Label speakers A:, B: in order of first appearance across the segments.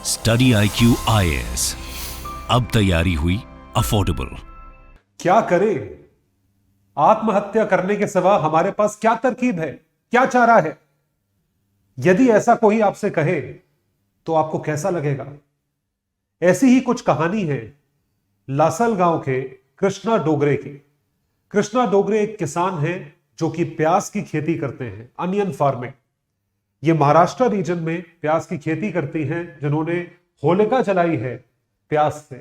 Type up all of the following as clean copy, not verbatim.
A: Study IQ IAS, अब तैयारी हुई अफोर्डेबल।
B: क्या करें? आत्महत्या करने के सिवा हमारे पास क्या तरकीब है, क्या चारा है? यदि ऐसा कोई आपसे कहे तो आपको कैसा लगेगा? ऐसी ही कुछ कहानी है लासल गांव के कृष्णा डोगरे की। कृष्णा डोगरे एक किसान हैं जो कि प्याज की खेती करते हैं, अनियन फार्मिंग। ये महाराष्ट्र रीजन में प्याज की खेती करती हैं, जिन्होंने होलिका जलाई है प्याज से।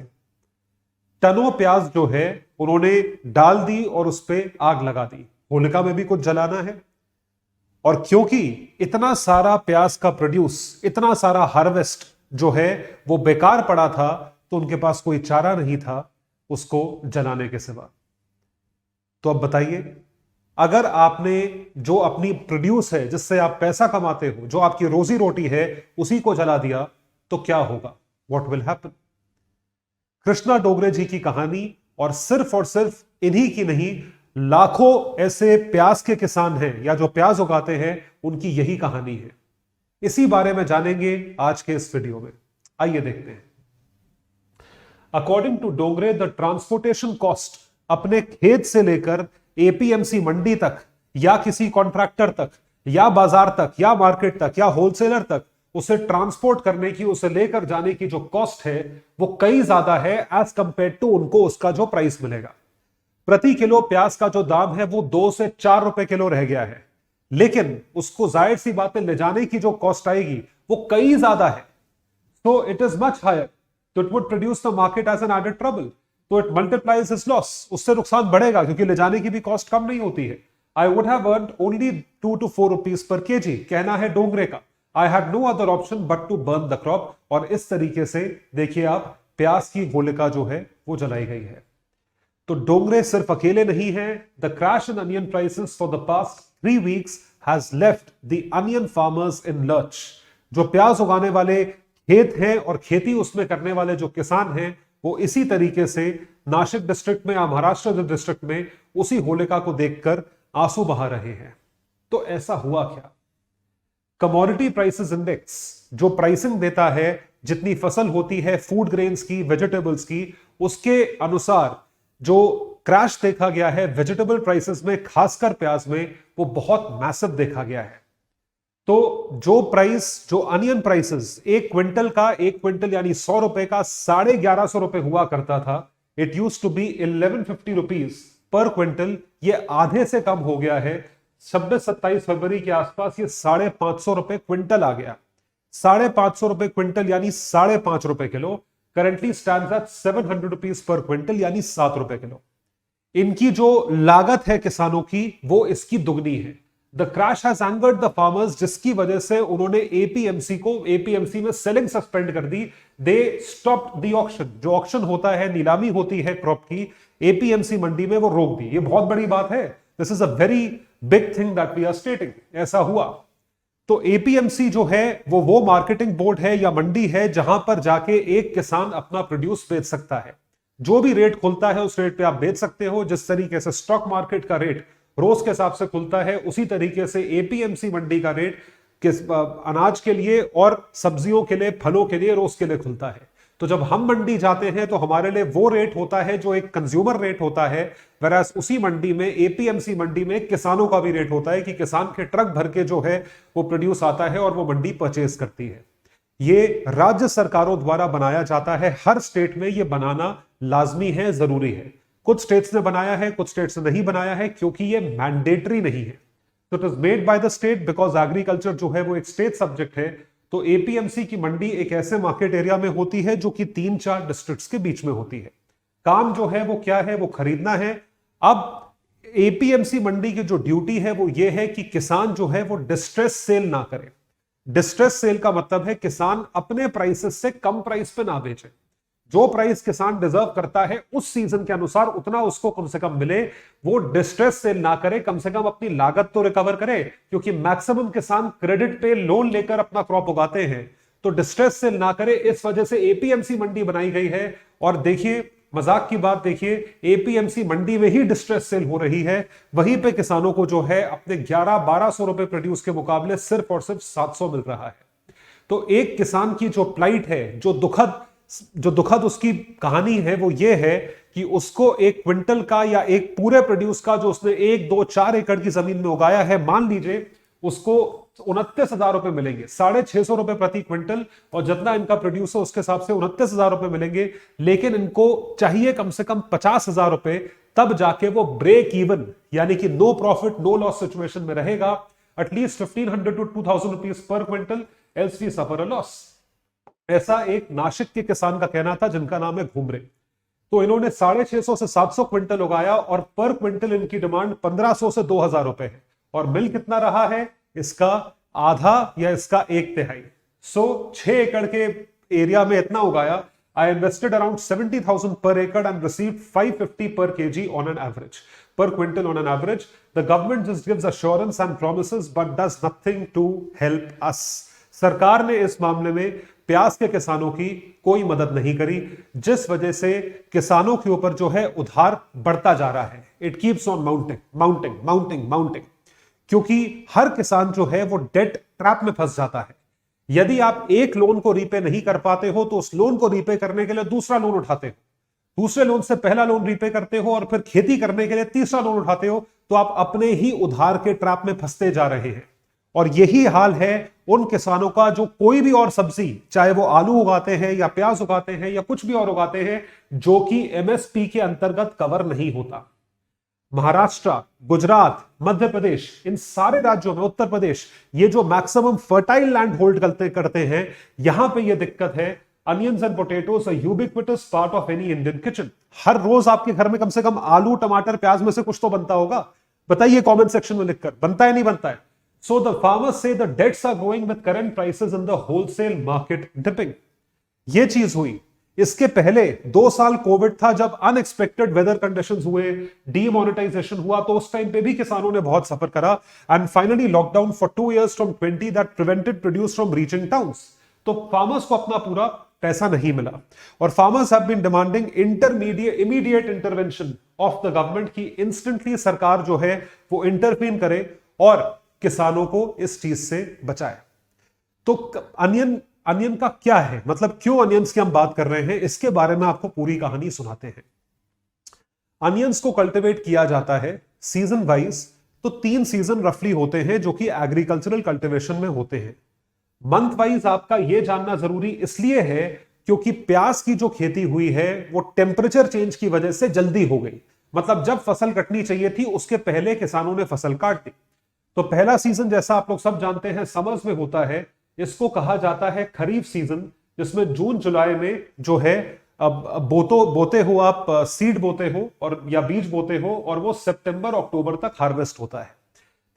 B: टनों प्याज जो है उन्होंने डाल दी और उस पर आग लगा दी। होलिका में भी कुछ जलाना है, और क्योंकि इतना सारा प्याज का प्रोड्यूस, इतना सारा हार्वेस्ट जो है वो बेकार पड़ा था, तो उनके पास कोई चारा नहीं था उसको जलाने के सिवा। तो अब बताइए, अगर आपने जो अपनी प्रोड्यूस है, जिससे आप पैसा कमाते हो, जो आपकी रोजी रोटी है, उसी को जला दिया तो क्या होगा? What will happen? कृष्णा डोगरे जी की कहानी, और सिर्फ इन्हीं की नहीं, लाखों ऐसे प्याज के किसान हैं या जो प्याज उगाते हैं, उनकी यही कहानी है। इसी बारे में जानेंगे आज के इस वीडियो में। आइए देखते हैं। अकॉर्डिंग टू डोगरे, द ट्रांसपोर्टेशन कॉस्ट अपने खेत से लेकर एपीएमसी मंडी तक, या किसी कॉन्ट्रैक्टर तक, या बाजार तक, या मार्केट तक, या होलसेलर तक, उसे ट्रांसपोर्ट करने की, उसे लेकर जाने की जो कॉस्ट है वो कई ज्यादा है एज कंपेयर टू उनको उसका जो प्राइस मिलेगा। प्रति किलो प्याज का जो दाम है वो 2 से 4 रुपए किलो रह गया है, लेकिन उसको जाहिर सी बात है ले जाने की जो कॉस्ट आएगी वो कई ज्यादा है। So it is much higher. तो it would produce the market as an added trouble. तो it multiplies his loss. उससे नुकसान बढ़ेगा क्योंकि ले जाने की भी कॉस्ट कम नहीं होती है। I would have earned only 2 to 4 rupees per kg, कहना है डोंगरे का। I had no other option but to burn the crop। और इस तरीके से देखिए आप, प्याज की होलिका जो है वो जलाई गई है। तो डोंगरे सिर्फ अकेले नहीं है। The crash in onion prices for the past 3 weeks has left the onion farmers in lurch। जो प्याज उगाने वाले खेत हैं और खेती उसमें करने वाले जो किसान हैं, वो इसी तरीके से नासिक डिस्ट्रिक्ट में या महाराष्ट्र डिस्ट्रिक्ट में उसी होलिका को देखकर आंसू बहा रहे हैं। तो ऐसा हुआ क्या? कमोडिटी प्राइसेस इंडेक्स जो प्राइसिंग देता है, जितनी फसल होती है फूड ग्रेन्स की, वेजिटेबल्स की, उसके अनुसार जो क्रैश देखा गया है वेजिटेबल प्राइसेस में, खासकर प्याज में, वो बहुत मैसिव देखा गया है। तो जो अनियन प्राइसेस एक क्विंटल यानी 100 रुपए का 1150 रुपए हुआ करता था, it use to be 1150 rupees per quintal. ये आधे से कम हो गया है। 26-27 फरवरी के आसपास ये 550 रुपए क्विंटल आ गया। 550 रुपए क्विंटल यानी 5.5 रुपए kilo. Currently stands eight 700 rupees per quintal यानी 7 रुपए किलो। इनकी जो लागत है किसानों की, वो इसकी दुगनी है। The crash has angered the farmers, जिसकी वजह से उन्होंने एपीएमसी में सेलिंग सस्पेंड कर दी। They stopped the auction. जो ऑक्शन होता है, नीलामी होती है क्रॉप की, एपीएमसी मंडी में, वो रोक दी। ये बहुत बड़ी बात है। This is a very big thing that we are stating. ऐसा हुआ तो एपीएमसी जो है वो मार्केटिंग बोर्ड है या मंडी है, जहां पर जाके एक किसान अपना प्रोड्यूस बेच सकता है। जो भी रेट खुलता है उस रेट पे आप बेच सकते हो। जिस तरीके से स्टॉक मार्केट का रेट रोज के हिसाब से खुलता है, उसी तरीके से एपीएमसी मंडी का रेट अनाज के लिए और सब्जियों के लिए, फलों के लिए, रोज के लिए खुलता है। तो जब हम मंडी जाते हैं तो हमारे लिए वो रेट होता है जो एक कंज्यूमर रेट होता है, वैराज उसी मंडी में, एपीएमसी मंडी में, किसानों का भी रेट होता है कि किसान के ट्रक भर के जो है वो प्रोड्यूस आता है और वो मंडी परचेज करती है। ये राज्य सरकारों द्वारा बनाया जाता है। हर स्टेट में ये बनाना लाजमी है, जरूरी है। कुछ स्टेट्स ने बनाया है, कुछ स्टेट्स ने नहीं बनाया है, क्योंकि ये मैंडेटरी नहीं है। तो it is made by the state because agriculture जो है वो एक स्टेट सब्जेक्ट है। तो एपीएमसी की मंडी एक ऐसे मार्केट एरिया में होती है जो कि 3-4 डिस्ट्रिक्ट्स के बीच में होती है। काम जो है वो क्या है? वो खरीदना है। अब एपीएमसी मंडी की जो ड्यूटी है वो ये है कि किसान जो है वो डिस्ट्रेस सेल ना करे। डिस्ट्रेस सेल का मतलब है किसान अपने प्राइसेस से कम प्राइस पे ना बेचे। जो प्राइस किसान डिजर्व करता है उस सीजन के अनुसार उतना उसको कम से कम मिले। वो डिस्ट्रेस सेल ना करे, कम से कम अपनी लागत तो रिकवर करे, क्योंकि मैक्सिमम किसान क्रेडिट पे लोन लेकर अपना क्रॉप उगाते हैं। तो डिस्ट्रेस सेल ना करे, इस वजह से एपीएमसी मंडी बनाई गई है। और देखिए, मजाक की बात देखिए, एपीएमसी मंडी में ही डिस्ट्रेस सेल हो रही है। वहीं पे किसानों को जो है अपने 1100-1200 रुपए प्रोड्यूस के मुकाबले सिर्फ और सिर्फ 700 मिल रहा है। तो एक किसान की जो प्लाइट है, जो दुखद उसकी कहानी है, वो ये है कि उसको एक क्विंटल का या एक पूरे प्रोड्यूस का जो उसने 1, 2, 4 एकड़ की जमीन में उगाया है, मान लीजिए उसको 29,000 रुपए मिलेंगे, 650 रुपए प्रति क्विंटल, और जितना इनका प्रोड्यूस है उसके हिसाब से 29,000 रुपए मिलेंगे। लेकिन इनको चाहिए कम से कम 50,000 रुपए, तब जाके वो ब्रेक इवन यानी कि no profit no loss situation में रहेगा। At least 1,500 to 2,000 rupees per quintal, else we suffer a loss. ऐसा एक नासिक के किसान का कहना था जिनका नाम है घुमरे। तो इन्होंने 650 से 700 क्विंटल उगाया और पर क्विंटल इनकी डिमांड 1,500 से 2,000 रुपए है, और मिल कितना रहा है इसका? आधा या इसका 1/3। सो 6 एकड़ के एरिया में इतना उगाया। I invested around 70,000 per acre and received 550 per kg on an average, per quintal on an average. The government just gives assurance and promises but does nothing to help us. सरकार ने इस मामले में प्याज के किसानों की कोई मदद नहीं करी, जिस वजह से किसानों के ऊपर जो है उधार बढ़ता जा रहा है। इट कीप्स ऑन माउंटिंग, क्योंकि हर किसान जो है वो डेट ट्रैप में फंस जाता है। यदि आप एक लोन को रीपे नहीं कर पाते हो तो उस लोन को रीपे करने के लिए दूसरा लोन उठाते हो, दूसरे लोन से पहला लोन रीपे करते हो, और फिर खेती करने के लिए तीसरा लोन उठाते हो, तो आप अपने ही उधार के ट्रैप में फंसते जा रहे हैं। और यही हाल है उन किसानों का जो कोई भी और सब्जी, चाहे वो आलू उगाते हैं या प्याज उगाते हैं या कुछ भी और उगाते हैं, जो कि एमएसपी के अंतर्गत कवर नहीं होता। महाराष्ट्र, गुजरात, मध्य प्रदेश, इन सारे राज्यों में, उत्तर प्रदेश, ये जो मैक्सिमम फर्टाइल लैंड होल्ड करते हैं, यहां पे ये दिक्कत है। Onions and potatoes a ubiquitous part of any Indian kitchen. हर रोज आपके घर में कम से कम आलू, टमाटर, प्याज में से कुछ तो बनता होगा। बताइए कमेंट सेक्शन में लिखकर, बनता है नहीं बनता है? So the farmers say the debts are growing with current prices in the wholesale market dipping. ये चीज हुई। इसके पहले 2 साल कोविड था, जब अनएक्सपेक्टेड वेदर कंडीशंस हुए, डीमोनेटाइजेशन हुआ, तो उस टाइम पे भी किसानों ने बहुत सफर करा। And finally lockdown for 2 years from 20 that prevented produce from reaching towns. तो फार्मर्स को अपना पूरा पैसा नहीं मिला, और farmers have been demanding immediate intervention of the government की इंस्टेंटली सरकार जो है वो इंटरवीन करे और किसानों को इस चीज से बचाए। तो अनियन का क्या है, मतलब क्यों अनियंस की हम बात कर रहे हैं, इसके बारे में आपको पूरी कहानी सुनाते हैं। अनियंस को कल्टीवेट किया जाता है सीजन वाइज। तो 3 सीजन रफली होते हैं जो कि एग्रीकल्चरल कल्टीवेशन में होते हैं। मंथ वाइज आपका यह जानना जरूरी इसलिए है क्योंकि प्याज की जो खेती हुई है वो टेम्परेचर चेंज की वजह से जल्दी हो गई। मतलब जब फसल कटनी चाहिए थी उसके पहले किसानों ने फसल काट दी। तो पहला सीजन, जैसा आप लोग सब जानते हैं, समर्स में होता है। इसको कहा जाता है खरीफ सीजन, जिसमें जून जुलाई में जो है बोते हो आप, सीड बोते हो और या बीज बोते हो, और वो सितंबर अक्टूबर तक हार्वेस्ट होता है।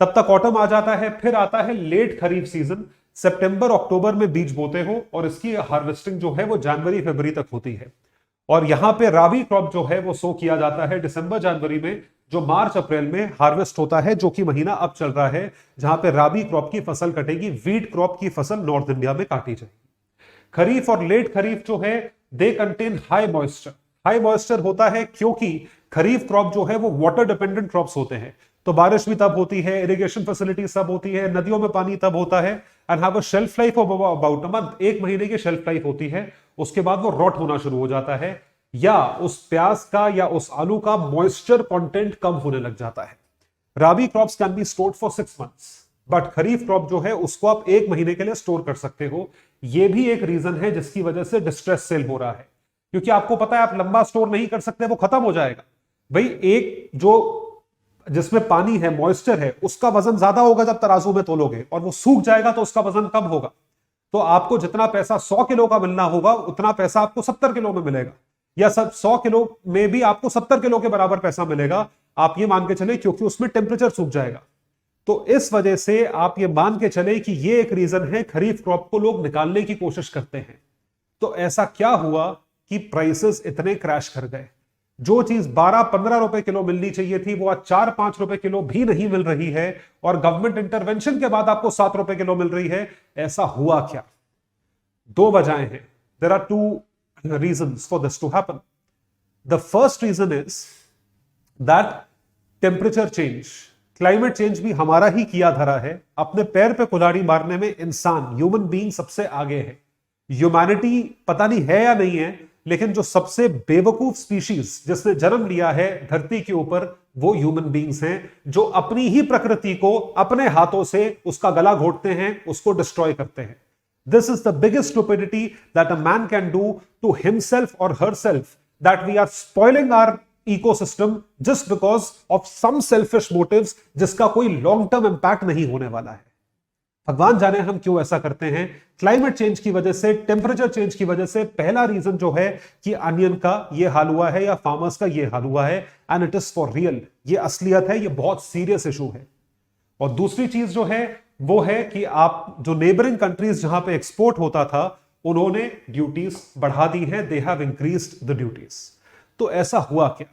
B: तब तक ऑटम आ जाता है। फिर आता है लेट खरीफ सीजन, सितंबर अक्टूबर में बीज बोते हो और इसकी हार्वेस्टिंग जो है वो जनवरी फरवरी तक होती है। और यहां पे राबी क्रॉप जो है वो सो किया जाता है दिसंबर जनवरी में, जो मार्च अप्रैल में हार्वेस्ट होता है, जो कि महीना अब चल रहा है जहां पे राबी क्रॉप की फसल कटेगी, वीट क्रॉप की फसल नॉर्थ इंडिया में काटी जाएगी। खरीफ और लेट खरीफ जो है they contain high moisture. High moisture होता है क्योंकि खरीफ क्रॉप जो है वो वाटर डिपेंडेंट क्रॉप्स होते हैं, तो बारिश भी तब होती है, इरिगेशन फैसिलिटी सब होती है, नदियों में पानी तब होता है, and have a shelf life of about a month. 1 महीने की शेल्फ लाइफ होती है, उसके बाद वो रॉट होना शुरू हो जाता है, या उस प्याज का या उस आलू का मॉइस्चर कंटेंट कम होने लग जाता है। Rabi crops can be stored for 6 months, but kharif crop जो है उसको आप 1 महीने के लिए स्टोर कर सकते हो। यह भी एक रीजन है जिसकी वजह से डिस्ट्रेस सेल हो रहा है, क्योंकि आपको पता है आप लंबा स्टोर नहीं कर सकते, वो खत्म हो जाएगा। भाई एक जो जिसमें पानी है, मॉइस्चर है, उसका वजन ज्यादा होगा जब तराजू में तोलोगे, और वो सूख जाएगा तो उसका वजन कम होगा। तो आपको जितना पैसा 100 किलो का मिलना होगा उतना पैसा आपको 70 किलो में मिलेगा, या सब 100 किलो में भी आपको 70 किलो के बराबर पैसा मिलेगा। आप ये मान के चले क्योंकि उसमें टेम्परेचर सूख जाएगा। तो इस वजह से आप ये मान के चले कि ये एक रीजन है खरीफ क्रॉप को लोग निकालने की कोशिश करते हैं। तो ऐसा क्या हुआ कि प्राइसेस इतने क्रैश कर गए? जो चीज 12-15 रुपए किलो मिलनी चाहिए थी वो आज 4-5 रुपए किलो भी नहीं मिल रही है, और गवर्नमेंट इंटरवेंशन के बाद आपको 7 रुपए किलो मिल रही है। ऐसा हुआ क्या? 2 वजहें हैं। There are 2 reasons for this to happen. The first reason is that temperature change. Climate change भी हमारा ही किया धरा है। अपने पैर पे कुल्हाड़ी मारने में इंसान, ह्यूमन बीइंग सबसे आगे है। ह्यूमैनिटी पता नहीं है या नहीं है, लेकिन जो सबसे बेवकूफ स्पीशीज जिसने जन्म लिया है धरती के ऊपर, वो ह्यूमन बीइंग्स हैं, जो अपनी ही प्रकृति को अपने हाथों से उसका गला घोटते हैं, उसको डिस्ट्रॉय करते हैं। This is the biggest stupidity that a man can do to himself or herself, that we are spoiling our ecosystem just because of some selfish motives जिसका कोई long term impact नहीं होने वाला है। भगवान जाने हम क्यों ऐसा करते हैं। क्लाइमेट चेंज की वजह से, टेम्परेचर चेंज की वजह से पहला रीजन जो है कि अनियन का ये हाल हुआ है या फार्मर्स का ये हाल हुआ है, and it is for real. ये असलियत है, ये बहुत सीरियस इशू है। और दूसरी चीज जो है वो है कि आप जो नेबरिंग कंट्रीज जहां पे एक्सपोर्ट होता था, उन्होंने ड्यूटीज बढ़ा दी हैं, they have increased the duties. तो ऐसा हुआ क्या?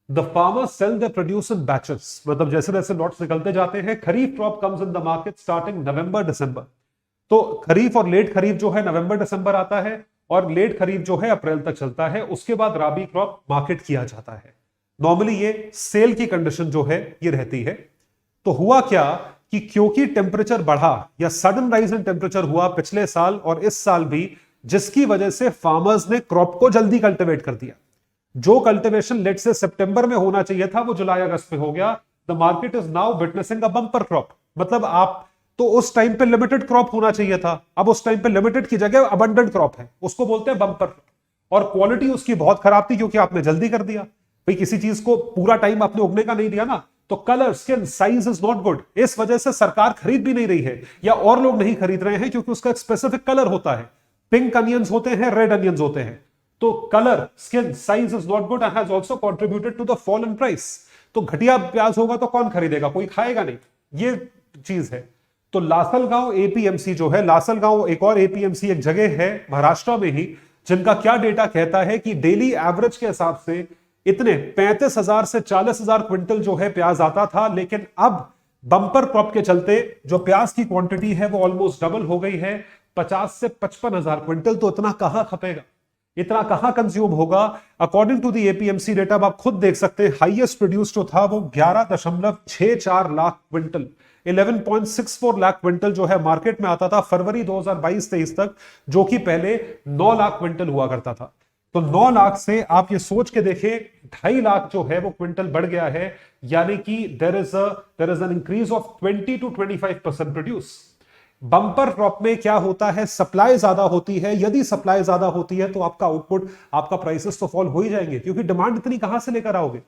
B: The farmers sell the produce in batches, मतलब जैसे जैसे लॉट्स निकलते जाते हैं। Kharif crop comes in the market starting November December. तो खरीफ और लेट खरीफ जो है नवंबर दिसंबर आता है, और लेट खरीफ जो है अप्रैल तक चलता है। उसके बाद राबी क्रॉप मार्केट किया जाता है। नॉर्मली ये सेल की कंडीशन जो है ये रहती है। तो हुआ क्या कि क्योंकि टेम्परेचर बढ़ा या सडन राइज इन टेम्परेचर हुआ पिछले साल और इस साल भी, जिसकी वजह से फार्मर्स ने क्रॉप को जल्दी कल्टीवेट कर दिया। जो कल्टीवेशन लेट से सितंबर में होना चाहिए था, वो जुलाई अगस्त में हो गया। The market is now witnessing a bumper crop. मतलब आप तो उस टाइम पे लिमिटेड क्रॉप होना चाहिए था, अब उस टाइम पे लिमिटेड की जगह अबंडेंट क्रॉप है, उसको बोलते हैं बंपर। और क्वालिटी उसकी बहुत खराब थी क्योंकि आपने जल्दी कर दिया। भाई किसी चीज को पूरा टाइम आपने उगने का नहीं दिया ना, तो colour, skin, size is not good. इस वजह से सरकार खरीद भी नहीं रही है, या और लोग नहीं खरीद रहे हैं, क्योंकि उसका एक स्पेसिफिक कलर होता है। पिंक अनियंस होते हैं, रेड अनियंस होते हैं। तो colour, skin, size is not good and has also contributed to the fall in price. तो घटिया प्याज होगा तो कौन खरीदेगा? कोई खाएगा नहीं, ये चीज है। तो लासलगांव एपीएमसी जो है, लासलगांव एक और एपीएमसी एक जगह है महाराष्ट्र में ही, जिनका क्या डेटा कहता है कि डेली एवरेज के हिसाब से इतने 35,000 से 40,000 क्विंटल जो है प्याज आता था। लेकिन अब बंपर क्रॉप के चलते जो प्याज की क्वांटिटी है वो ऑलमोस्ट डबल हो गई है, 50 से 55,000 क्विंटल। तो इतना कहां खपेगा, इतना कहां कंज्यूम होगा? According to the APMC data आप खुद देख सकते हैं, हाईएस्ट प्रोड्यूस जो था वो 11.64 लाख क्विंटल, 11.64 लाख क्विंटल जो है मार्केट में आता था फरवरी 2022-23 तक, जो कि पहले 9 लाख क्विंटल हुआ करता था। तो 9 लाख से आप ये सोच के देखें 2.5 लाख जो है वो क्विंटल बढ़ गया है। यानी कि there is an increase of 20 to 25% produce. Bumper crop में क्या होता है, सप्लाई ज्यादा होती है। यदि सप्लाई ज्यादा होती है तो आपका आउटपुट, आपका प्राइसेस तो फॉल हो ही जाएंगे, क्योंकि डिमांड इतनी कहां से लेकर आओगे,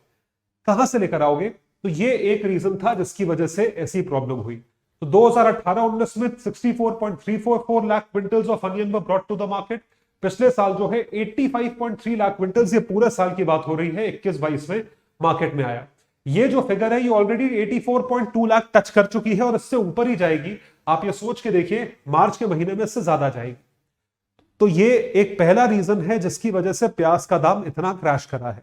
B: कहां से लेकर आओगे? तो ये एक रीजन था जिसकी वजह से ऐसी प्रॉब्लम हुई। तो 2018-19 में 64.344 lakh quintals of onion were brought to the market. पिछले साल जो है 85.3 लाख क्विंटल्स, ये पूरे साल की बात हो रही है, 21-22 में मार्केट में आया। ये जो फिगर है ये ऑलरेडी 84.2 लाख टच कर चुकी है और इससे ऊपर ही जाएगी। आप ये सोच के देखिए मार्च के महीने में इससे ज्यादा जाएगी। तो ये एक पहला रीजन है जिसकी वजह से प्याज का दाम इतना क्रैश करा है।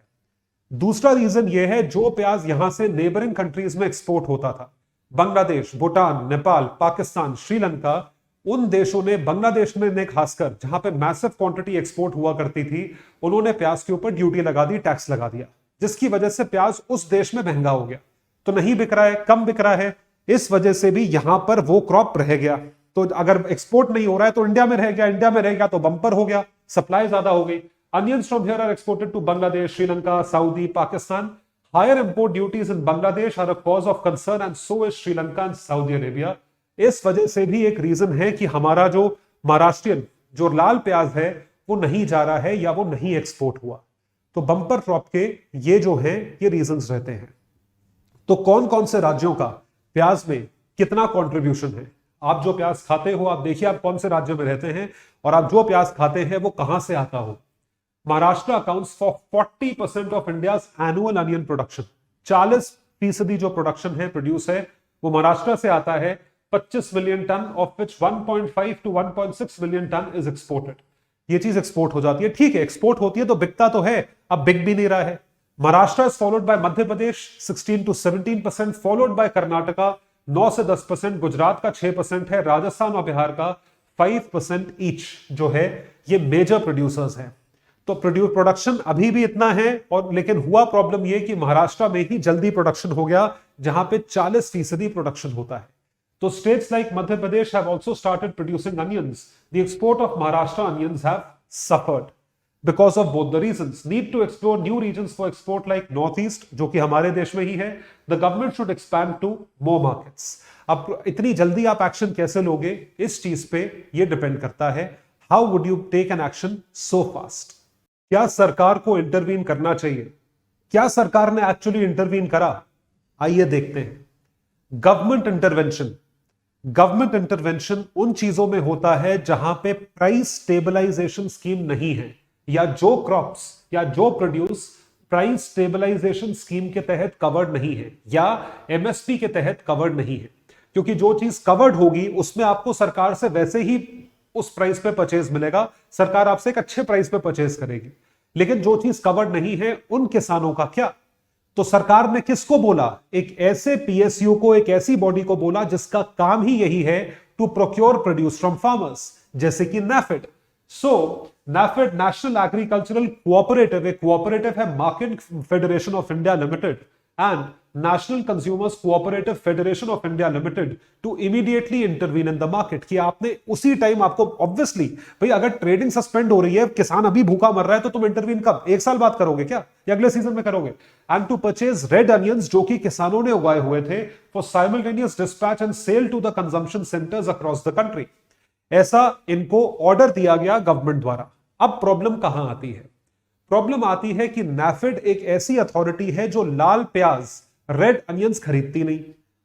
B: दूसरा रीजन ये है, जो प्याज यहां से नेबरिंग कंट्रीज में एक्सपोर्ट होता था, बांग्लादेश, भूटान, नेपाल, पाकिस्तान, श्रीलंका, उन देशों ने, बांग्लादेश ने खासकर, जहां पे मैसिव क्वांटिटी एक्सपोर्ट हुआ करती थी, उन्होंने प्याज के ऊपर ड्यूटी लगा दी, टैक्स लगा दिया, जिसकी वजह से प्याज उस देश में महंगा हो गया। तो नहीं बिक रहा है, कम बिक रहा है, इस वजह से भी यहां पर वो क्रॉप रह गया। तो अगर एक्सपोर्ट नहीं हो रहा है तो इंडिया में रह गया, इंडिया में रह गया तो बंपर हो गया, सप्लाई ज्यादा हो गई। Onions from here are exported to Bangladesh, Sri Lanka, Saudi, Pakistan. Higher import duties in Bangladesh are a cause of concern and so is Sri Lanka and Saudi Arabia. इस वजह से भी एक रीजन है कि हमारा जो महाराष्ट्रियन जो लाल प्याज है वो नहीं जा रहा है या वो नहीं एक्सपोर्ट हुआ। तो बंपर क्रॉप के ये जो है ये रीजंस रहते हैं। तो कौन कौन से राज्यों का प्याज में कितना कंट्रीब्यूशन है? आप जो प्याज खाते हो, आप देखिए आप कौन से राज्यों में रहते हैं और आप जो प्याज खाते हैं वो कहां से आता हो। Maharashtra accounts for 40% of India's annual onion production. 40% जो प्रोडक्शन है, प्रोड्यूस है, वो महाराष्ट्र से आता है। 25 million ton, of which 1.5 to 1.6 million ton is exported. ये चीज एक्सपोर्ट हो जाती है। ठीक है, एक्सपोर्ट होती है तो बिकता तो है, अब बिक भी नहीं रहा है। Maharashtra is followed by Madhya Pradesh 16 to 17%, followed by Karnataka 9 से 10%, गुजरात का 6% है, राजस्थान और बिहार का 5% ईच जो है ये मेजर प्रोड्यूसर्स हैं। तो प्रोडक्शन अभी भी इतना है, और लेकिन हुआ प्रॉब्लम ये कि महाराष्ट्र में ही जल्दी प्रोडक्शन हो गया, जहां पे 40% प्रोडक्शन होता है। तो states like Madhya Pradesh have also started producing onions. The export of Maharashtra onions have suffered because of both the reasons. Need to explore new regions for export like Northeast, जो कि हमारे देश में ही है. The government should expand to more markets. अब इतनी जल्दी आप एक्शन कैसे लोगे, इस चीज पे ये डिपेंड करता है. How would you take an action so fast? क्या सरकार को इंटरवीन करना चाहिए? क्या सरकार ने एक्चुअली इंटरवीन करा? आइए देखते हैं. गवर्नमेंट इंटरवेंशन उन चीजों में होता है जहां पे प्राइस स्टेबलाइजेशन स्कीम नहीं है, या जो क्रॉप्स या जो प्रोड्यूस प्राइस स्टेबलाइजेशन स्कीम के तहत कवर्ड नहीं है, या एमएसपी के तहत कवर्ड नहीं है. क्योंकि जो चीज कवर्ड होगी उसमें आपको सरकार से वैसे ही उस प्राइस पे परचेज मिलेगा, सरकार आपसे एक अच्छे प्राइस पे परचेज करेगी. लेकिन जो चीज कवर्ड नहीं है उन किसानों का क्या? तो सरकार ने किसको बोला? एक ऐसे पीएसयू को, एक ऐसी बॉडी को बोला जिसका काम ही यही है to procure produce from farmers, जैसे कि NAFED. So, NAFED, National Agricultural Cooperative, एक cooperative है market federation of India limited and national consumers cooperative federation of India limited to immediately intervene in the market. कि आपने उसी time आपको obviously भाई अगर ट्रेडिंग सस्पेंड हो रही है, किसान अभी भूखा मर रहा है, तो तुम इंटरवीन कब? एक साल बाद करोगे क्या, या अगले सीजन में करोगे? And to purchase red onions जो कि किसानों ने उगाए हुए थे for simultaneous dispatch and sale to the consumption centres across the country. ऐसा इनको ऑर्डर दिया गया गवर्नमेंट द्वारा. अब प्रॉब्लम कहां आती है? प्रॉब्लम आती है कि NAFED एक ऐसी अथॉरिटी है जो लाल प्याज, रेड अनियंस खरीदती नहीं.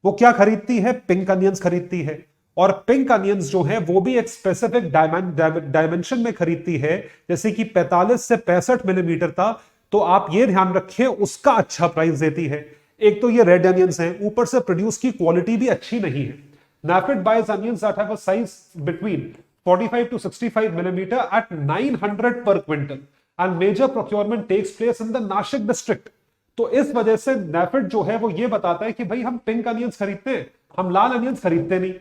B: वो क्या खरीदती है? पिंक अनियंस खरीदती है. और पिंक अनियंस जो है वो भी एक स्पेसिफिक डायमेंशन में खरीदती है, जैसे कि 45 से 65 मिलीमीटर था. तो आप ये ध्यान रखिए, उसका अच्छा प्राइस देती है. एक तो ये रेड अनियंस है, ऊपर से प्रोड्यूस की क्वालिटी भी अच्छी नहीं है. NAFED buys onions that have a size between 45 to 65 millimeter at 900 per quintal and major procurement takes place in the Nashik district. तो इस वजह से NAFED जो है वो ये बताता है कि भाई हम पिंक अनियंस खरीदते हैं, हम लाल अनियंस खरीदते नहीं.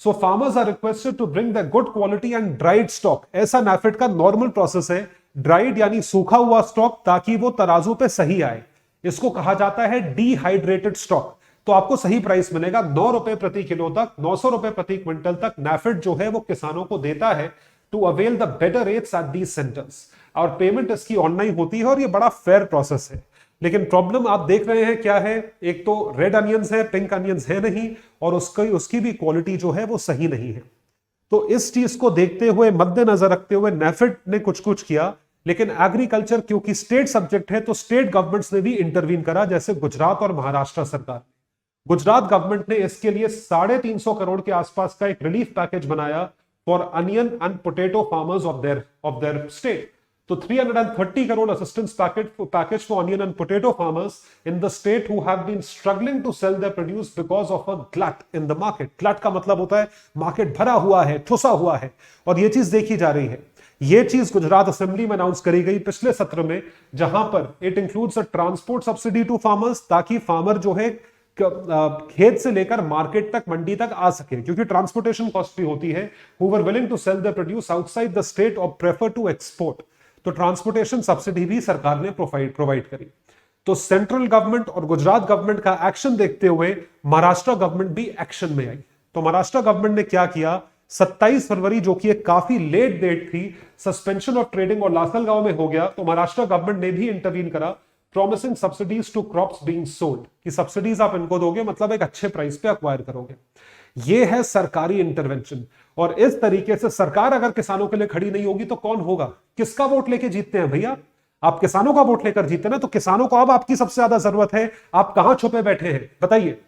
B: So farmers are requested to bring the good quality and dried stock. ऐसा NAFED का नॉर्मल प्रोसेस है. ड्राइड यानी सूखा हुआ स्टॉक, ताकि वो तराजू पे सही आए. इसको कहा जाता है डिहाइड्रेटेड स्टॉक. तो आपको सही प्राइस मिलेगा. 9 रुपए प्रति किलो तक, 900 रुपए प्रति क्विंटल तक NAFED जो है वो किसानों को देता है to avail the better rates at these centres. और पेमेंट इसकी ऑनलाइन होती है और ये बड़ा फेयर प्रोसेस है. लेकिन प्रॉब्लम आप देख रहे हैं क्या है? एक तो रेड अनियंस है, पिंक अनियंस है नहीं, और उसकी भी क्वालिटी जो है वो सही नहीं है. तो इस चीज को देखते हुए, मद्देनजर रखते हुए NAFED ने कुछ किया. लेकिन एग्रीकल्चर क्योंकि स्टेट सब्जेक्ट है, तो स्टेट गवर्नमेंट्स ने भी इंटरवीन करा, जैसे गुजरात और महाराष्ट्र सरकार. गुजरात गवर्नमेंट ने इसके लिए 350 करोड़ के आसपास का एक रिलीफ पैकेज बनाया for onion and potato farmers of their state. तो 330 crore assistance package for onion and potato farmers in the state who have been struggling to sell their produce because of a glut in the market. Glut का मतलब होता है market भरा हुआ है, ठुसा हुआ है, और ये चीज देखी जा रही है. ये चीज गुजरात असेंबली में अनाउंस करी गई पिछले सत्र में, जहां पर it includes a transport subsidy to farmers, ताकि फार्मर जो है खेत से लेकर मार्केट तक, मंडी तक आ सके, क्योंकि ट्रांसपोर्टेशन कॉस्ट भी होती है. Who were willing to sell the produce outside the state और प्रेफर टू एक्सपोर्ट. तो ट्रांसपोर्टेशन सब्सिडी भी सरकार ने प्रोवाइड करी. तो सेंट्रल गवर्नमेंट और गुजरात गवर्नमेंट का एक्शन देखते हुए महाराष्ट्र गवर्नमेंट भी एक्शन में आई. तो महाराष्ट्र गवर्नमेंट ने क्या किया? 27 फरवरी, जो कि एक काफी लेट डेट थी, सस्पेंशन ऑफ ट्रेडिंग और लासलगांव में हो गया. तो महाराष्ट्र गवर्नमेंट ने भी इंटरवीन करा, promising subsidies to crops being sold, कि सब्सिडीज आप इनको दोगे, मतलब एक अच्छे प्राइस पे अक्वायर करोगे. ये है सरकारी इंटरवेंशन. और इस तरीके से सरकार अगर किसानों के लिए खड़ी नहीं होगी तो कौन होगा? किसका वोट लेके जीतते हैं भैया? आप किसानों का वोट लेकर जीते ना. तो किसानों को अब आपकी सबसे ज्यादा जरूरत है. आप कहां छुपे बैठे हैं बताइए?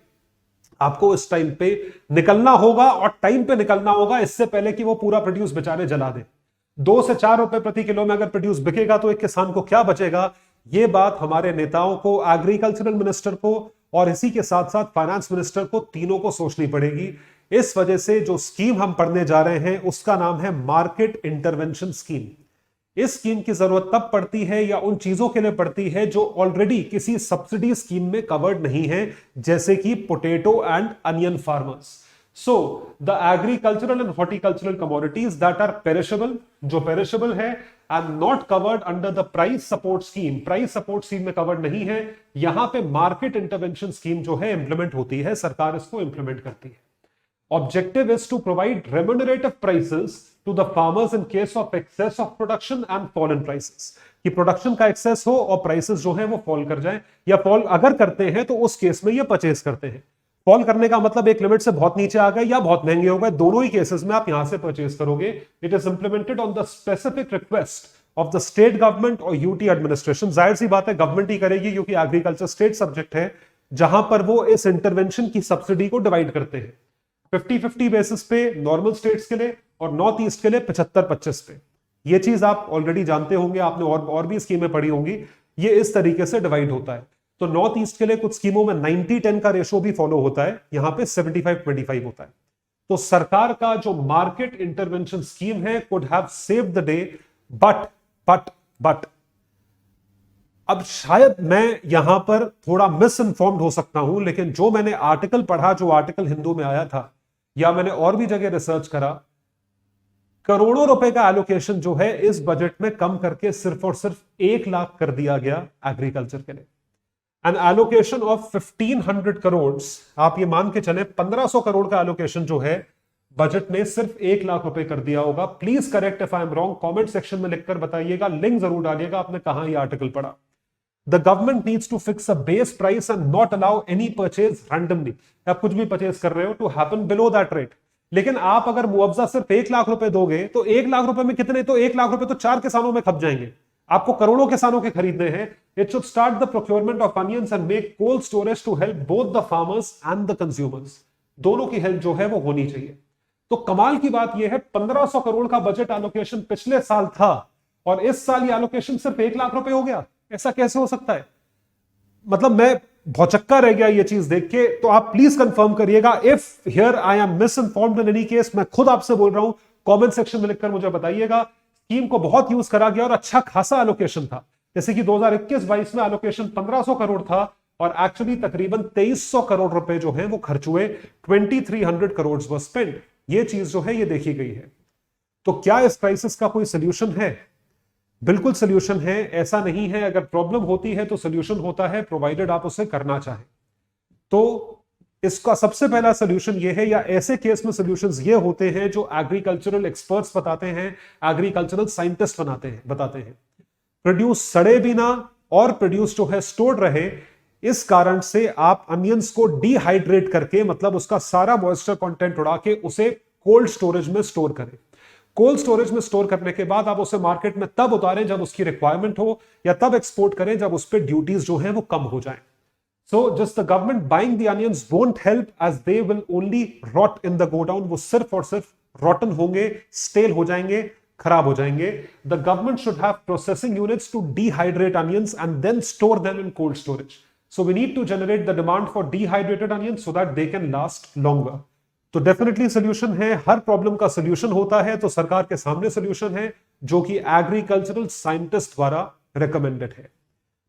B: आपको इस टाइम पे निकलना होगा, और टाइम पे निकलना होगा, इससे पहले कि वो पूरा प्रोड्यूस बेचारे जला दे. 2 से 4 रुपए प्रति किलो में अगर प्रोड्यूस बिकेगा तो एक किसान को क्या बचेगा? ये बात हमारे नेताओं को, एग्रीकल्चरल मिनिस्टर को, और इसी के साथ साथ फाइनेंस मिनिस्टर को, तीनों को सोचनी पड़ेगी. इस वजह से जो स्कीम हम पढ़ने जा रहे हैं उसका नाम है मार्केट इंटरवेंशन स्कीम. इस स्कीम की जरूरत तब पड़ती है या उन चीजों के लिए पड़ती है जो ऑलरेडी किसी सब्सिडी स्कीम में कवर्ड नहीं है, जैसे कि potato and onion farmers. So the agricultural and horticultural commodities that are perishable, जो perishable है, and not covered under the price support scheme. Price support scheme में कवर्ड नहीं है। यहां पे मार्केट इंटरवेंशन स्कीम जो है इंप्लीमेंट होती है, सरकार इसको इंप्लीमेंट करती है। Objective is to provide remunerative prices to the farmers in case of excess of production and fall in prices। कि प्रोडक्शन का एक्सेस हो और प्राइसेस जो है वो फॉल कर जाए, या फॉल अगर करते हैं तो उस केस में ये परचेज करते हैं। फॉल करने का मतलब एक लिमिट से बहुत नीचे आ गए या बहुत महंगे हो गए, दोनों ही केसेस में आप यहां से परचेज करोगे। It is implemented on the specific request of the state government और यूटी एडमिनिस्ट्रेशन। जाहिर सी बात है गवर्नमेंट ही करेगी, क्योंकि एग्रीकल्चर स्टेट सब्जेक्ट है, जहां पर वो इस इंटरवेंशन की सब्सिडी को डिवाइड करते हैं 50-50 बेसिस पे नॉर्मल स्टेट्स के लिए और नॉर्थ ईस्ट के लिए 75-25 पे। ये चीज आप ऑलरेडी जानते होंगे, आपने और भी स्कीमें पढ़ी होंगी। ये इस तरीके से डिवाइड होता है। तो नॉर्थ ईस्ट के लिए कुछ स्कीमों में 90-10 का रेशो भी फॉलो होता है, यहां पे 75-25 होता है। तो सरकार का जो मार्केट इंटरवेंशन स्कीम है could have saved the day, but अब शायद मैं यहां पर थोड़ा मिस इन्फॉर्म्ड हो सकता हूं, लेकिन जो मैंने आर्टिकल पढ़ा, जो आर्टिकल हिंदू में आया था, या मैंने और भी जगह रिसर्च करा, करोड़ों रुपए का एलोकेशन जो है इस बजट में कम करके सिर्फ और सिर्फ 1 लाख कर दिया गया एग्रीकल्चर के लिए। एन एलोकेशन ऑफ 1500 करोड़, आप ये मान के चले 1500 करोड़ का एलोकेशन जो है बजट ने सिर्फ 1 लाख रुपए कर दिया होगा। Please correct if I am wrong, comment section में लिखकर बताइएगा, लिंक जरूर डालिएगा आपने कहां ये आर्टिकल पढ़ा। The government needs to fix a base price and not allow any purchase randomly। आप कुछ भी परचेज कर रहे हो to happen below that rate। लेकिन आप अगर मुआवजा सिर्फ 1 लाख रुपए दोगे तो 1 लाख रुपए में कितने, तो 1 लाख रुपए तो 4 किसानों में खप जाएंगे। आपको करोड़ों किसानों के खरीदने हैं। It should start the procurement of onions and make cold storage to help both the farmers and the consumers। दोनों की हेल्प जो है वो होनी चाहिए। तो कमाल की बात यह है 1500 करोड़ का बजट एलोकेशन पिछले साल था और इस साल ये एलोकेशन सिर्फ 1 लाख रुपए हो गया। ऐसा कैसे हो सकता है? मतलब मैं भौचक्का रह गया ये चीज देख के। तो आप प्लीज कंफर्म करिएगा if here I am miss informed in any case. मैं खुद आपसे बोल रहा हूं, कमेंट सेक्शन में लिखकर मुझे बताइएगा। स्कीम को बहुत यूज करा गया और अच्छा खासा एलोकेशन था। जैसे कि 2021-22 में एलोकेशन 1500 करोड़ था और एक्चुअली तकरीबन 2300 करोड़ रुपए जो है वो खर्च हुए। 2300 करोड़ वर स्पेंड। ये चीज जो है ये देखी गई है। तो क्या इस क्राइसिस का कोई सोल्यूशन है? बिल्कुल सोल्यूशन है, ऐसा नहीं है। अगर प्रॉब्लम होती है तो सोल्यूशन होता है, प्रोवाइडेड आप उसे करना चाहें। तो इसका सबसे पहला सोल्यूशन ये है, या ऐसे केस में सोल्यूशंस ये होते हैं जो एग्रीकल्चरल एक्सपर्ट्स बताते हैं, एग्रीकल्चरल साइंटिस्ट बताते हैं। प्रोड्यूस सड़े भी ना और प्रोड्यूस जो है स्टोर्ड रहे। इस कारण से आप अनियंस को डिहाइड्रेट करके, मतलब उसका सारा मॉइस्चर कंटेंट उड़ा के उसे कोल्ड स्टोरेज में स्टोर करें। कोल्ड स्टोरेज में स्टोर करने के बाद आप उसे मार्केट में तब उतारें जब उसकी रिक्वायरमेंट हो, या तब एक्सपोर्ट करें जब उस पर ड्यूटीज जो है वो कम हो जाएं। So just the government buying the onions won't help as they will only rot in the godown. वो सिर्फ और सिर्फ रॉटन होंगे, स्टेल हो जाएंगे, खराब हो जाएंगे। The government should have processing units to dehydrate onions and then store them in cold storage. So we need to generate the demand for dehydrated onions so that they can last longer. तो definitely solution है। हर problem का solution होता है, तो सरकार के सामने सोल्यूशन है जो कि एग्रीकल्चरल साइंटिस्ट द्वारा रिकमेंडेड है।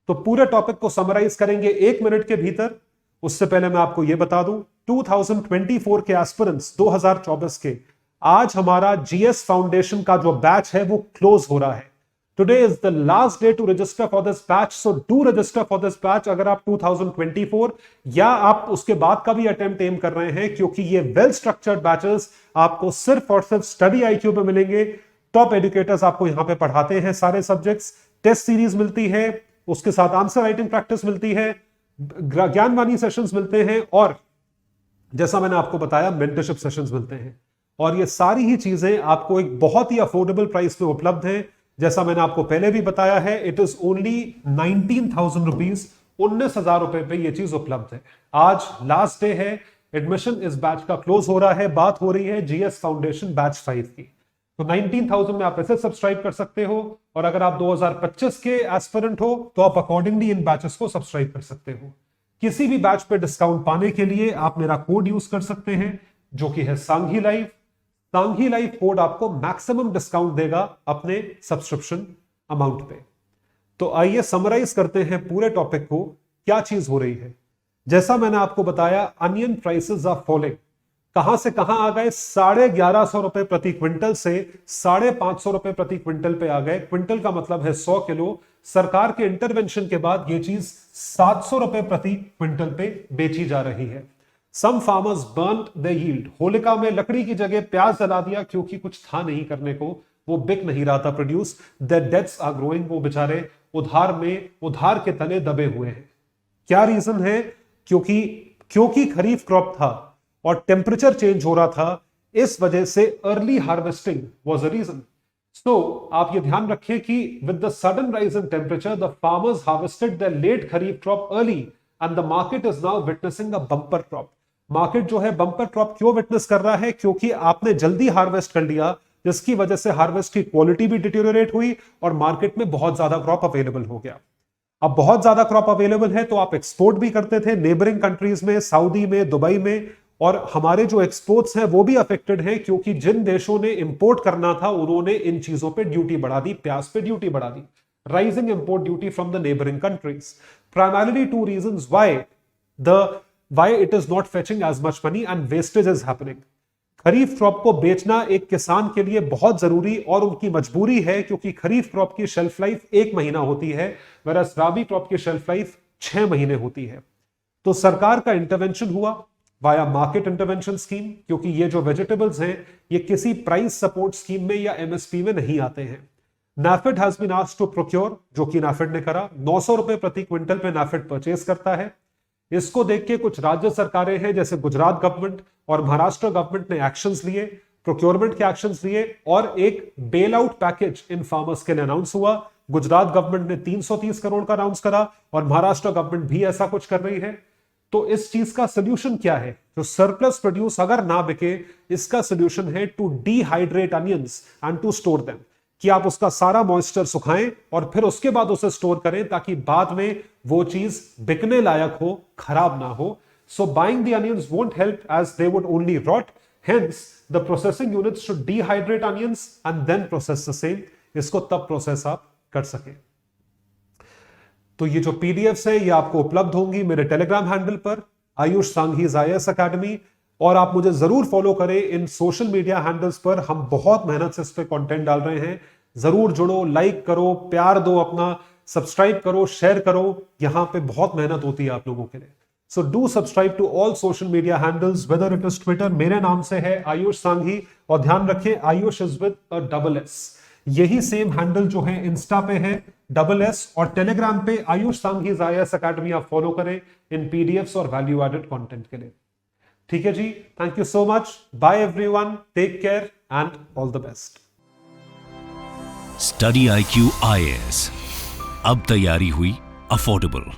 B: तो पूरे टॉपिक को समराइज करेंगे 1 मिनट के भीतर। उससे पहले मैं आपको यह बता दूं, 2024 के एस्पिरेंट्स 2024 के, आज हमारा जीएस फाउंडेशन का जो बैच है वो क्लोज हो रहा है। Today is the last day to register for this batch, so do register for this batch अगर आप 2024 या आप उसके बाद का भी अटेम्प्ट एम कर रहे हैं, क्योंकि ये वेल स्ट्रक्चर्ड बैचेस आपको सिर्फ और सिर्फ स्टडी आईक्यू पे मिलेंगे। टॉप एजुकेटर्स आपको यहां पे पढ़ाते हैं सारे सब्जेक्ट्स। टेस्ट सीरीज मिलती है, उसके साथ आंसर राइटिंग प्रैक्टिस मिलती है, ज्ञानवाणी सेशंस मिलते हैं, और जैसा मैंने आपको बताया मेंटरशिप सेशंस मिलते हैं। और ये सारी ही चीजें आपको एक बहुत ही अफोर्डेबल प्राइस पे उपलब्ध है। जैसा मैंने आपको पहले भी बताया है, इट इज ओनली 19,000 रुपीज, 19,000 रुपए पे ये चीज उपलब्ध है। आज लास्ट डे है, एडमिशन इस बैच का क्लोज हो रहा है। बात हो रही है जीएस फाउंडेशन बैच 5 की। तो 19,000 में आप ऐसे सब्सक्राइब कर सकते हो, और अगर आप 2025 के एस्पिरेंट हो तो आप अकॉर्डिंगली इन बैचेस को सब्सक्राइब कर सकते हो। किसी भी बैच पे डिस्काउंट पाने के लिए आप मेरा कोड यूज कर सकते हैं, जो कि है Sanghi live. Sanghi live code आपको मैक्सिमम डिस्काउंट देगा अपने सब्सक्रिप्शन अमाउंट पे। तो आइए समराइज करते हैं पूरे टॉपिक को, क्या चीज हो रही है। जैसा मैंने आपको बताया, अनियन प्राइसेस आर फॉलिंग। कहां से कहां आ गए, 1150 रुपए प्रति क्विंटल से 550 रुपए प्रति क्विंटल पे आ गए। क्विंटल का मतलब है 100 किलो। सरकार के इंटरवेंशन के बाद यह चीज 700 रुपए प्रति क्विंटल पे बेची जा रही है। Some farmers burned the yield, Holika में लकड़ी की जगह प्याज जला दिया क्योंकि कुछ था नहीं करने को, वो बिक नहीं रहा था produce. The debts are growing, वो बेचारे उधार के तले दबे हुए हैं। क्या रीजन है? क्योंकि खरीफ क्रॉप था और टेम्परेचर चेंज हो रहा था, इस वजह से early harvesting was a reason. So आप ये ध्यान रखें कि with the sudden rise in temperature the farmers harvested the late kharif crop early and the market is now witnessing a bumper crop. Market जो है बंपर क्रॉप क्यों witness कर रहा है? क्योंकि आपने जल्दी हार्वेस्ट कर लिया, जिसकी वजह से हार्वेस्ट की क्वालिटी भी डिटेरियोरेट हुई और मार्केट में बहुत ज्यादा क्रॉप अवेलेबल हो गया। अब बहुत ज्यादा क्रॉप अवेलेबल है तो आप एक्सपोर्ट भी करते थे नेबरिंग कंट्रीज में, सऊदी में, दुबई में, और हमारे जो एक्सपोर्ट्स हैं वो भी अफेक्टेड हैं क्योंकि जिन देशों ने इंपोर्ट करना था उन्होंने इन चीजों पे ड्यूटी बढ़ा दी, प्याज पे ड्यूटी बढ़ा दी। Rising import duty from the neighbouring countries. Primarily two reasons why it is not fetching as much money and wastage is happening. Kharif crop को बेचना एक किसान के लिए बहुत जरूरी और उनकी मजबूरी है क्योंकि खरीफ क्रॉप की शेल्फ लाइफ 1 महीना होती है, वरस राबी क्रॉप की शेल्फ लाइफ 6 महीने होती है। तो सरकार का इंटरवेंशन हुआ वाया मार्केट इंटरवेंशन स्कीम, क्योंकि ये जो वेजिटेबल्स हैं ये किसी प्राइस सपोर्ट स्कीम में या एमएसपी में नहीं आते हैं। NAFED has been asked to procure, जो कि नाफेड ने करा। 900 रुपए प्रति क्विंटल पे नाफेड परचेज करता है। इसको देख के कुछ राज्य सरकारें हैं जैसे गुजरात गवर्नमेंट और महाराष्ट्र गवर्नमेंट ने एक्शंस लिए, प्रोक्योरमेंट के एक्शंस लिए और एक बेल आउट पैकेज इन फार्मर्स के लिए अनाउंस हुआ। गुजरात गवर्नमेंट ने 330 करोड़ का अनाउंस करा और महाराष्ट्र गवर्नमेंट भी ऐसा कुछ कर रही है। तो इस चीज का सोल्यूशन क्या है? जो सरप्लस प्रोड्यूस अगर ना बिके, इसका सोल्यूशन है to dehydrate onions and to store them, कि आप उसका सारा मॉइस्चर सुखाएं और फिर उसके बाद उसे स्टोर करें ताकि बाद में वो चीज बिकने लायक हो, खराब ना हो। So buying the onions won't help as they would only rot, hence the processing units should dehydrate onions and then process the same. इसको तब प्रोसेस आप कर सकें। तो ये जो पीडीएफ्स है ये आपको उपलब्ध होंगी मेरे टेलीग्राम हैंडल पर, आयुष सांघीज IAS अकेडमी, और आप मुझे जरूर फॉलो करें इन सोशल मीडिया हैंडल्स पर। हम बहुत मेहनत से इस पे कंटेंट डाल रहे हैं। जरूर जुड़ो, लाइक करो, प्यार दो अपना, सब्सक्राइब करो, शेयर करो। यहां पे बहुत मेहनत होती है आप लोगों के लिए। So do subscribe to all social media handles, whether it is Twitter, मेरे नाम से है आयुष सांघी, और ध्यान रखें Ayush is with a double S. यही सेम हैंडल जो है इंस्टा पे है SS, और टेलीग्राम पे आयुष सांघीज IAS अकेडमी आप फॉलो करें इन पीडीएफ्स और वैल्यू एडेड कंटेंट के लिए। ठीक है जी, thank you so much, bye everyone, take care and all the best.
A: Study IQ IAS, अब तैयारी हुई अफोर्डेबल।